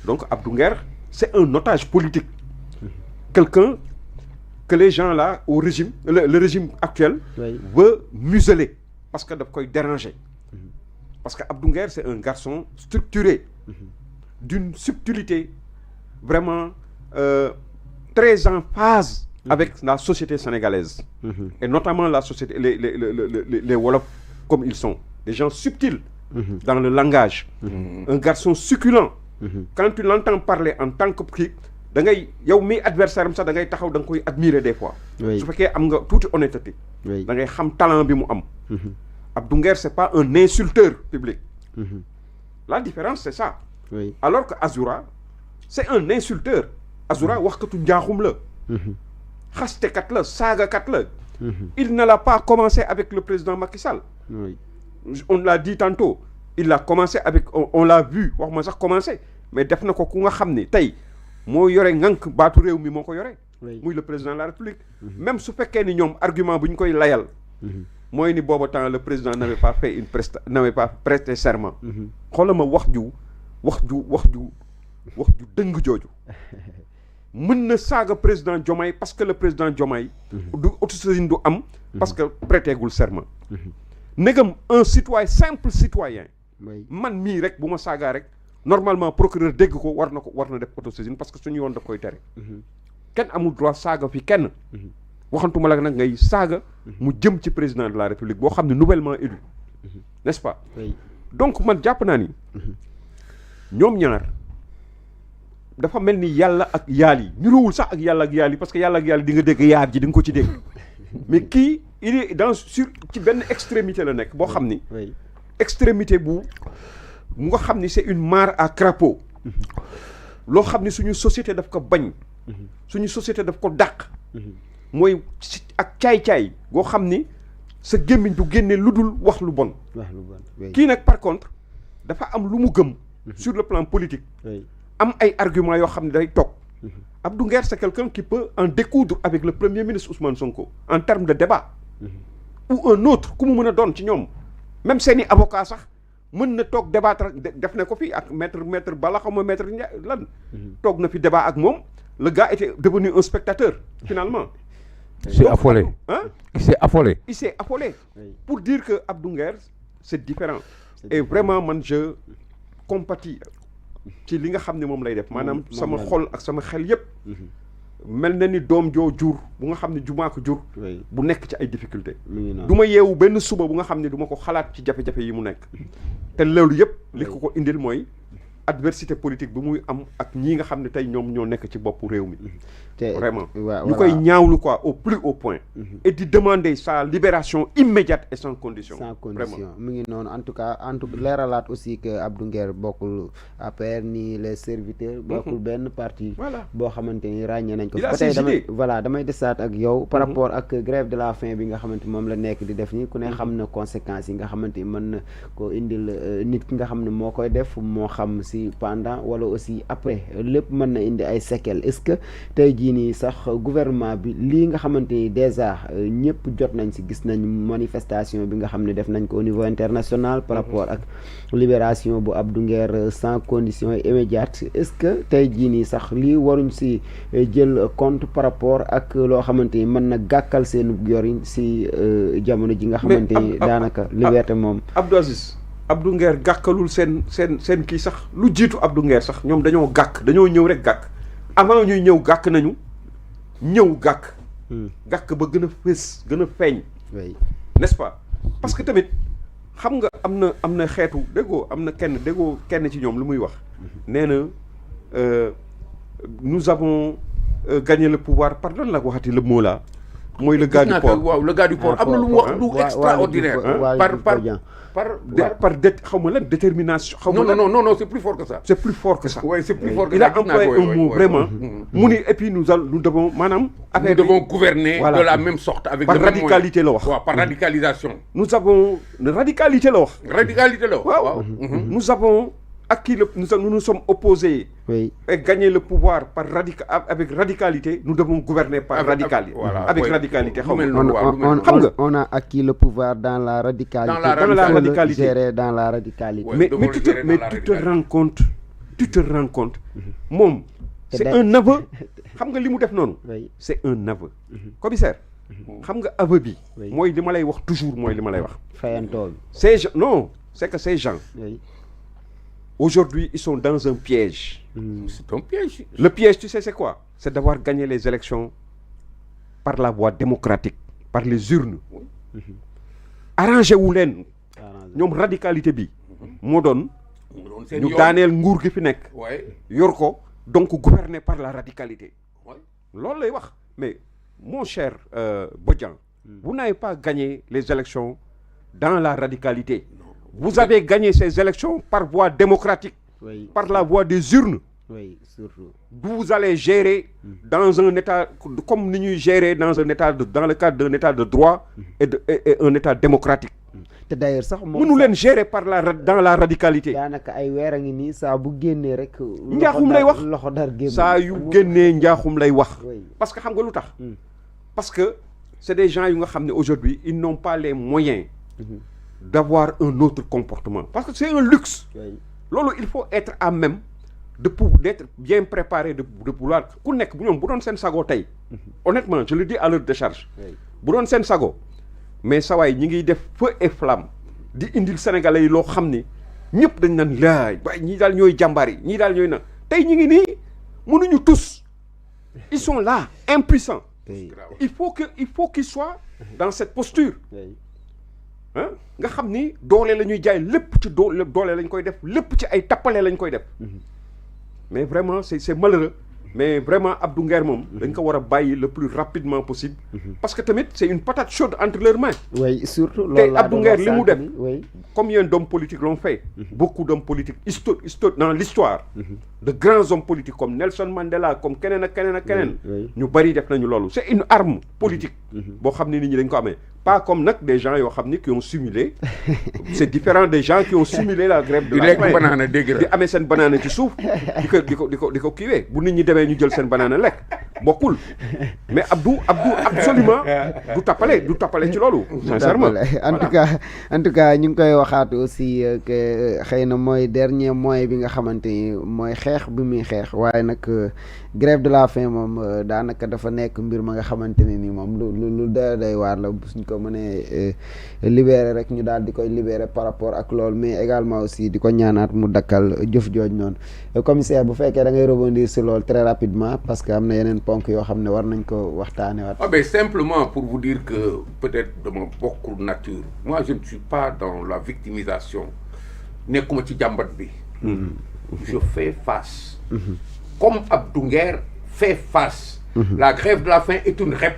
Donc Abdou Nguer, c'est un otage politique. Quelqu'un que les gens là, au régime, le régime actuel, veut museler parce que ça peut déranger. Parce que Abdou Nguer, c'est un garçon structuré, d'une subtilité vraiment très en phase avec la société sénégalaise. Et notamment la société, les Wolofs comme ils sont. Des gens subtils dans le langage. Un garçon succulent. Quand tu l'entends parler en tant que petit, da ngay yow mi adversaire am sax da ngay taxaw da nga koy admirer des fois. Su fekkee am nga tuuti honnêteté. Da ngay xam talent bi mu am. Abdou Nguer c'est pas un insulteur public. La différence c'est ça. Alors que Azoura c'est un insulteur. Azoura waxkatu njaaxum la. Xastekat la saagakat la. Il ne l'a pas commencé avec le président Macky Sall. On l'a dit tantôt. Il a commencé avec on l'a vu wax ma sax commencé mais def na ko ku nga xam ni tey moo yore ngànk baatu réew mi moo ko yore. muy le président de la République. Même su fekkee ni ñoom argument bu ñu koy layal. mooy ni booba temps le président n'avait pas fait n'avait pas prêté serment. xoolal ma wax ju dëng jooju. mën na saaga président Diomaye parce que le président Diomaye du autosaisine du am. parce que prêtégul serment. Negam un citoyen simple citoyen. Man mii rek bu ma saagaa rek normalement procureur dégg ko war na def autosaisine parce que suñu yoon da koy tere. kenn amul droit saaga fi kenn. waxantuma la nag ngay saaga. mu jëm ci président de la République boo xam ne nouvellement élu. n'est-ce pas. donc man jàpp naa ni. ñoom ñaar dafa mel ni yàlla ak yaal yi niroowul sax ak yàlla ak yaal yi parce que yàlla ak yaal yi di nga dégg yaar ji di nga ko ci dégg. mais kii il est dans ci benn extrémité la nekk boo xam ni. extrémité bu nga xam ni c'est une mare à crapaud. loo xam ni suñu société daf ko bañ. suñu société daf ko dàq. mooy ak caay-caay goo xam ni sa gémmiñ du génne lu dul wax lu bon. kii nag par contre dafa am lu mu gëm. sur le plan politique. am ay arguments yoo xam ne day toog. Abdou Nguer c'est quelqu'un qui peut en découdre avec le premier ministre Ousmane Sonko en termes de débat. ou un autre ku mu mën a doon ci ñoom. même seeni avocat sax mën na toog débattre def na ko fi ak maître Bala xaw ma maître lan. toog na fi débat ak moom le gars était devenu un spectateur finalement. Il s'est affolé. Il s'est affolé. Pour dire que Abdou Nguer c'est différent. Et vraiment man je compatis ci li nga xam ne moom lay def maanaam sama xol ak sama xel yépp mel na ni doom joo jur bu nga xam ne jumaa ko jur bu nekk ci ay difficultés du ma yeewu benn suba bu nga xam ne du ma ko xalaat ci jafe-jafe yi mu nekk te loolu yépp li ko indil mooy adversité politique bi muy am ak ñii nga xam ne tey ñoom ñoo nekk ci boppu réew mi vraiment ñu koy ñaawlu quoi au plus haut point et di demander sa libération immédiate et sans condition mu ngi noonu en tout cas leeralaat aussi que Abdou Nguer bokkul APR ni les serviteurs bokkul benn parti boo xamante ni ràññee nañ ko ba tey damay desaat ak yow par rapport ak grève de la faim bi nga xamante moom la nekk di def ni ku ne xam na conséquences yi nga xamante ni mën na ko indil nit ki nga xam ne moo koy def moo xam si pendant wala aussi après lépp mën na indi ay séquelles est-ce que tey jii nii sax gouvernement bi lii nga xamante ni déjà ñëpp jot nañ si gis nañ manifestation bi nga xam ne def nañ ko au niveau international par rapport ak libération bu Abdou Nguer sans condition immédiate est-ce que tey jii nii sax lii waruñ si jël compte par rapport ak loo xamante ni mën na gàkkal seen yorin si jamono ji nga xamante ni daanaka liberté moom Abdou Aziz Abdou Nguer gàkkalul seen kii sax lu jiitu Abdou Nguer sax ñoom dañoo dañoo ñëw rek gàkk avant ñuy ñëw gàkk nañu ñëw gàkk ba gën a fës gën a feeñ n'est-ce pas parce que tamit xam nga am na xeetu déggoo am na kenn ci ñoom lu muy wax nee na nous avons gagné le pouvoir pardon la waxati le mot là mooy le gars du port waaw le gars du port am na lu mu wax lu extraordinaire par xaw ma lan détermination. xaw ma non c'est plus fort que ça. c'est plus fort que ça. oui c'est plus fort que ça. Il a employé un mot vraiment. mu ni et puis nous devons maanaam. nous devons gouverner de la même sorte avec par radicalité la wax. waaw par radicalisation. nous avons radicalité la wax. waaw nous avons acquis nous nous sommes opposés. et gagner le pouvoir avec radicalité nous devons gouverner par radicalité. avec radicalité xam nga. on a acquis le pouvoir dans la radicalité. dans la radicalité géré dans la radicalité. mais tu te rends compte tu te rends compte moom c'est un aveu xam nga li mu def noonu c'est un aveu commissaire xam nga aveu bi mooy li ma lay wax toujours mooy li ma lay wax fayantoo bi ces gens non c'est que ces gens aujourd'hui ils sont dans un piège c'est un piège. Le piège tu sais c'est quoi c'est d'avoir gagné les élections par la voie démocratique par les urnes arrangé wu leen ñoom radicalité bi moo doon ñu daaneel nguur gi fi nekk yor ko donc gouverné par la radicalité loolu lay wax mais mon cher Bodian vous n'avez pas gagné les élections dans la radicalité vous avez gagné ces élections par voie démocratique par la voie des urnes surtout vous allez gérer dans un état comme ni ñuy gérer dans un état dans le cadre d'un état de droit et un état démocratique te d'ailleurs sax mënu leen gérer par dans la radicalité daanaka ay weer a ngi nii saa bu génnee rek njaaxum lay wax loxo dar génn saa yu génnee njaaxum lay wax parce que xam nga lu tax parce que c'est des gens yu nga xam ne aujourd'hui ils n'ont pas les moyens d'avoir un autre comportement parce que c'est un luxe loolu il faut être à même d'être bien préparé de pouvoir ku nekk bu ñoom bu doon seen sago tey honnêtement je le dis à leur décharge bu doon seen sago mais sawaay ñi ngi def feu et flamme di indil sénégalais yi loo xam ni ñëpp dañ naan laay waaye ñii daal ñooy jàmbaar yi ñii daal ñooy na tey ñi ngi nii mënuñu tous ils sont là impuissants il faut qu'ils soient dans cette posture ah nga xam ni doole la ñuy jaay lépp ci doole lañ koy def lépp ci ay tappale lañ koy def mais vraiment c'est malheureux mais vraiment Abdou Nguer moom dañ ko war a bàyyi le plus rapidement possible parce que tamit c'est une patate chaude entre leurs mains oui surtout te Abdou Nguer li mu def combien d'hommes politiques l'ont fait beaucoup d'hommes politiques historiques dans l'histoire de grands hommes politiques comme Nelson Mandela comme keneen ak keneen ak keneen ñu bari def nañu loolu c'est une arme politique boo xam ne nit ñi dañ ko amee pas comme nag des gens yoo xam ni qui ont simulé c'est différent des gens qui ont simulé la grève de la faim banana dégg di amee seen banana ci suuf di ko kiiwee bu nit ñi demee ñu jël seen banana lekk bokkul mais Abdou absolument du tappale ci loolu sincèrement en tout cas ñu ngi koy waxaat aussi que xëy na mooy dernier moyen bi nga xamante ni mooy xeex bi muy xeex waaye nag grève de la faim moom daanaka dafa nekk mbir ma nga xamante ne ni moom lu day waar la suñ ko mënee libérer rek ñu daal di koy libérer par rapport ak loolu mais également aussi di ko ñaanaat mu dakkal jëf jooj noonu commissaire bu fekkee da ngay rebondir sur loolu très rapidement parce que am na yeneen ponk yoo xam ne war nañ ko waxtaane waat ben simplement pour vous dire que peut-être dama bokkul nature moi je ne suis pas dans la victimisation nekkuma ci jàmbat bi je fais face comme Abdou Nguer fait face la grève de la faim est une réponse